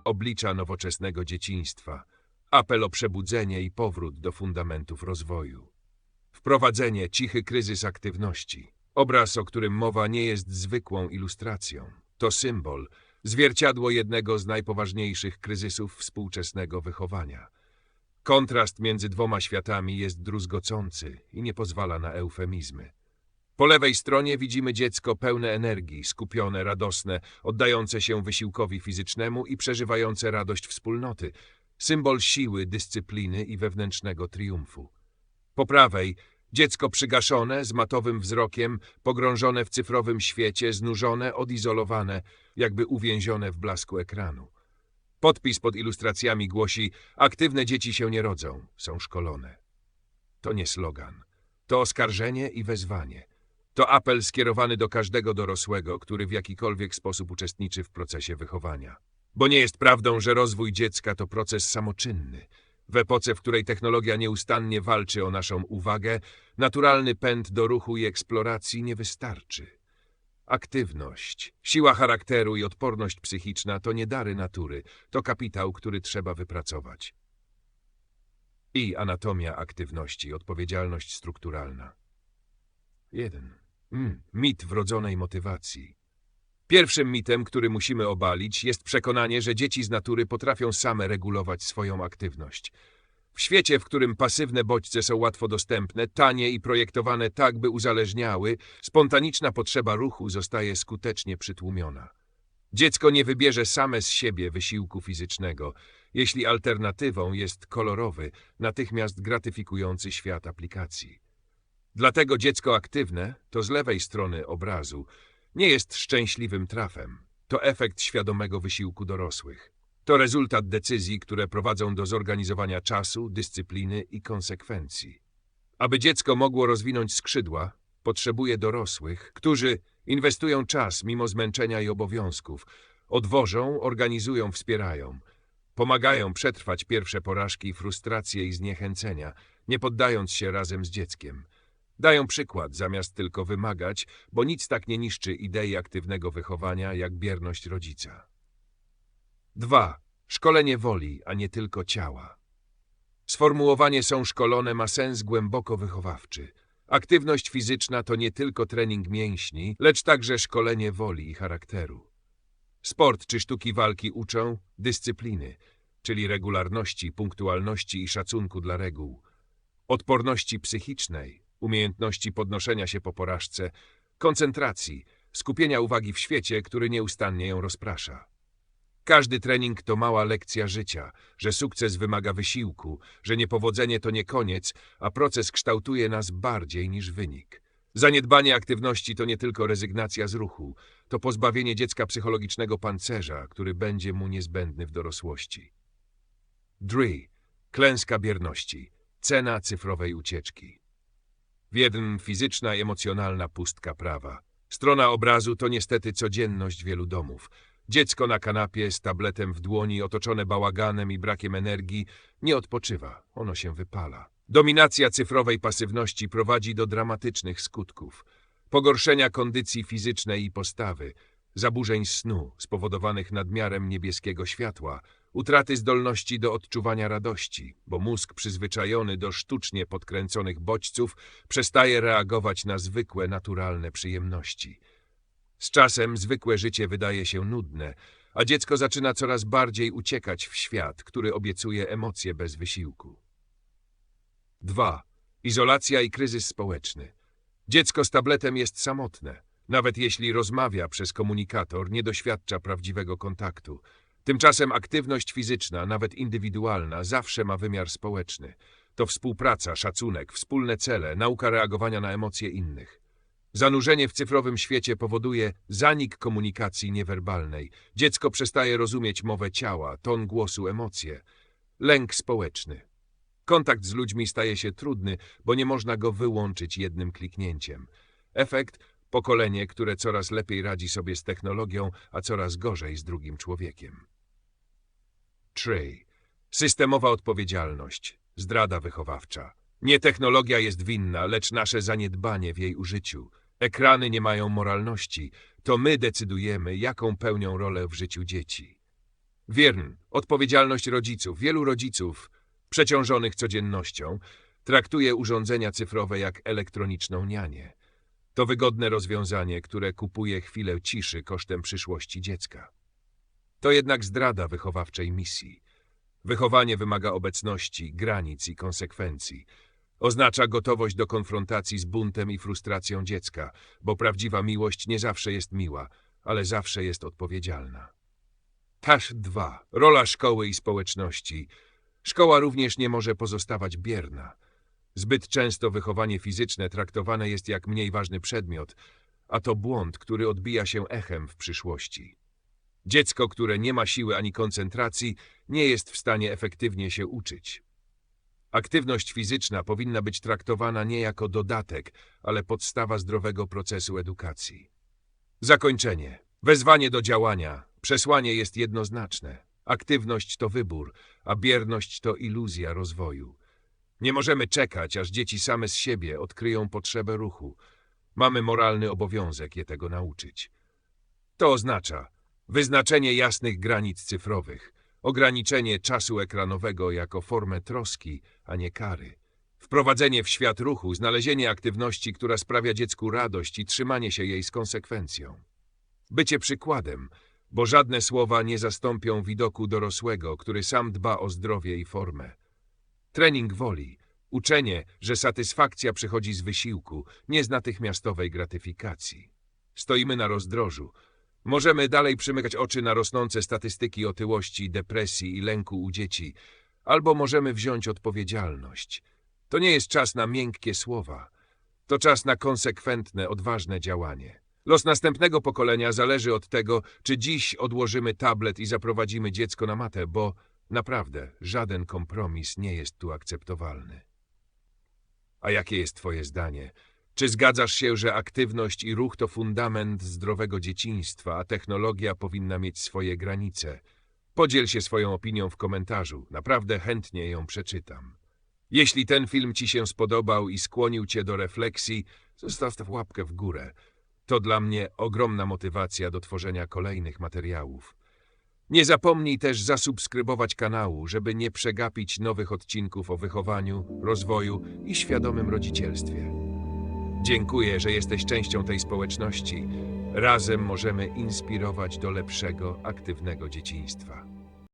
oblicza nowoczesnego dzieciństwa, apel o przebudzenie i powrót do fundamentów rozwoju. Wprowadzenie, cichy kryzys aktywności. Obraz, o którym mowa, nie jest zwykłą ilustracją. To symbol, zwierciadło jednego z najpoważniejszych kryzysów współczesnego wychowania. Kontrast między dwoma światami jest druzgocący i nie pozwala na eufemizmy. Po lewej stronie widzimy dziecko pełne energii, skupione, radosne, oddające się wysiłkowi fizycznemu i przeżywające radość wspólnoty, symbol siły, dyscypliny i wewnętrznego triumfu. Po prawej dziecko przygaszone, z matowym wzrokiem, pogrążone w cyfrowym świecie, znużone, odizolowane, jakby uwięzione w blasku ekranu. Podpis pod ilustracjami głosi: aktywne dzieci się nie rodzą, są szkolone. To nie slogan. To oskarżenie i wezwanie. To apel skierowany do każdego dorosłego, który w jakikolwiek sposób uczestniczy w procesie wychowania. Bo nie jest prawdą, że rozwój dziecka to proces samoczynny. W epoce, w której technologia nieustannie walczy o naszą uwagę, naturalny pęd do ruchu i eksploracji nie wystarczy. Aktywność, siła charakteru i odporność psychiczna to nie dary natury, to kapitał, który trzeba wypracować. I anatomia aktywności, odpowiedzialność strukturalna. 1. Mit wrodzonej motywacji. Pierwszym mitem, który musimy obalić, jest przekonanie, że dzieci z natury potrafią same regulować swoją aktywność. W świecie, w którym pasywne bodźce są łatwo dostępne, tanie i projektowane tak, by uzależniały, spontaniczna potrzeba ruchu zostaje skutecznie przytłumiona. Dziecko nie wybierze same z siebie wysiłku fizycznego, jeśli alternatywą jest kolorowy, natychmiast gratyfikujący świat aplikacji. Dlatego dziecko aktywne, to z lewej strony obrazu, nie jest szczęśliwym trafem. To efekt świadomego wysiłku dorosłych. To rezultat decyzji, które prowadzą do zorganizowania czasu, dyscypliny i konsekwencji. Aby dziecko mogło rozwinąć skrzydła, potrzebuje dorosłych, którzy inwestują czas mimo zmęczenia i obowiązków, odwożą, organizują, wspierają, pomagają przetrwać pierwsze porażki, frustracje i zniechęcenia, nie poddając się razem z dzieckiem. Dają przykład, zamiast tylko wymagać, bo nic tak nie niszczy idei aktywnego wychowania, jak bierność rodzica. 2. Szkolenie woli, a nie tylko ciała. Sformułowanie „są szkolone” ma sens głęboko wychowawczy. Aktywność fizyczna to nie tylko trening mięśni, lecz także szkolenie woli i charakteru. Sport czy sztuki walki uczą dyscypliny, czyli regularności, punktualności i szacunku dla reguł, odporności psychicznej, umiejętności podnoszenia się po porażce, koncentracji, skupienia uwagi w świecie, który nieustannie ją rozprasza. Każdy trening to mała lekcja życia, że sukces wymaga wysiłku, że niepowodzenie to nie koniec, a proces kształtuje nas bardziej niż wynik. Zaniedbanie aktywności to nie tylko rezygnacja z ruchu, to pozbawienie dziecka psychologicznego pancerza, który będzie mu niezbędny w dorosłości. 3. Klęska bierności. Cena cyfrowej ucieczki. 1. Fizyczna i emocjonalna pustka prawa. Strona obrazu to niestety codzienność wielu domów. Dziecko na kanapie z tabletem w dłoni, otoczone bałaganem i brakiem energii, nie odpoczywa, ono się wypala. Dominacja cyfrowej pasywności prowadzi do dramatycznych skutków. Pogorszenia kondycji fizycznej i postawy, zaburzeń snu spowodowanych nadmiarem niebieskiego światła, utraty zdolności do odczuwania radości, bo mózg przyzwyczajony do sztucznie podkręconych bodźców przestaje reagować na zwykłe, naturalne przyjemności. Z czasem zwykłe życie wydaje się nudne, a dziecko zaczyna coraz bardziej uciekać w świat, który obiecuje emocje bez wysiłku. 2. Izolacja i kryzys społeczny. Dziecko z tabletem jest samotne. Nawet jeśli rozmawia przez komunikator, nie doświadcza prawdziwego kontaktu. Tymczasem aktywność fizyczna, nawet indywidualna, zawsze ma wymiar społeczny. To współpraca, szacunek, wspólne cele, nauka reagowania na emocje innych. Zanurzenie w cyfrowym świecie powoduje zanik komunikacji niewerbalnej. Dziecko przestaje rozumieć mowę ciała, ton głosu, emocje. Lęk społeczny. Kontakt z ludźmi staje się trudny, bo nie można go wyłączyć jednym kliknięciem. Efekt – pokolenie, które coraz lepiej radzi sobie z technologią, a coraz gorzej z drugim człowiekiem. 3. Systemowa odpowiedzialność. Zdrada wychowawcza. Nie technologia jest winna, lecz nasze zaniedbanie w jej użyciu. Ekrany nie mają moralności. To my decydujemy, jaką pełnią rolę w życiu dzieci. Wiern, odpowiedzialność rodziców. Wielu rodziców, przeciążonych codziennością, traktuje urządzenia cyfrowe jak elektroniczną nianię. To wygodne rozwiązanie, które kupuje chwilę ciszy kosztem przyszłości dziecka. To jednak zdrada wychowawczej misji. Wychowanie wymaga obecności, granic i konsekwencji. Oznacza gotowość do konfrontacji z buntem i frustracją dziecka, bo prawdziwa miłość nie zawsze jest miła, ale zawsze jest odpowiedzialna. Też 2. Rola szkoły i społeczności. Szkoła również nie może pozostawać bierna. Zbyt często wychowanie fizyczne traktowane jest jak mniej ważny przedmiot, a to błąd, który odbija się echem w przyszłości. Dziecko, które nie ma siły ani koncentracji, nie jest w stanie efektywnie się uczyć. Aktywność fizyczna powinna być traktowana nie jako dodatek, ale podstawa zdrowego procesu edukacji. Zakończenie. Wezwanie do działania. Przesłanie jest jednoznaczne. Aktywność to wybór, a bierność to iluzja rozwoju. Nie możemy czekać, aż dzieci same z siebie odkryją potrzebę ruchu. Mamy moralny obowiązek je tego nauczyć. To oznacza wyznaczenie jasnych granic cyfrowych, ograniczenie czasu ekranowego jako formę troski, a nie kary, wprowadzenie w świat ruchu, znalezienie aktywności, która sprawia dziecku radość i trzymanie się jej z konsekwencją. Bycie przykładem, bo żadne słowa nie zastąpią widoku dorosłego, który sam dba o zdrowie i formę. Trening woli, uczenie, że satysfakcja przychodzi z wysiłku, nie z natychmiastowej gratyfikacji. Stoimy na rozdrożu. Możemy dalej przymykać oczy na rosnące statystyki otyłości, depresji i lęku u dzieci, albo możemy wziąć odpowiedzialność. To nie jest czas na miękkie słowa. To czas na konsekwentne, odważne działanie. Los następnego pokolenia zależy od tego, czy dziś odłożymy tablet i zaprowadzimy dziecko na matę, bo naprawdę żaden kompromis nie jest tu akceptowalny. A jakie jest twoje zdanie? Czy zgadzasz się, że aktywność i ruch to fundament zdrowego dzieciństwa, a technologia powinna mieć swoje granice? Podziel się swoją opinią w komentarzu. Naprawdę chętnie ją przeczytam. Jeśli ten film ci się spodobał i skłonił cię do refleksji, zostaw łapkę w górę. To dla mnie ogromna motywacja do tworzenia kolejnych materiałów. Nie zapomnij też zasubskrybować kanału, żeby nie przegapić nowych odcinków o wychowaniu, rozwoju i świadomym rodzicielstwie. Dziękuję, że jesteś częścią tej społeczności. Razem możemy inspirować do lepszego, aktywnego dzieciństwa.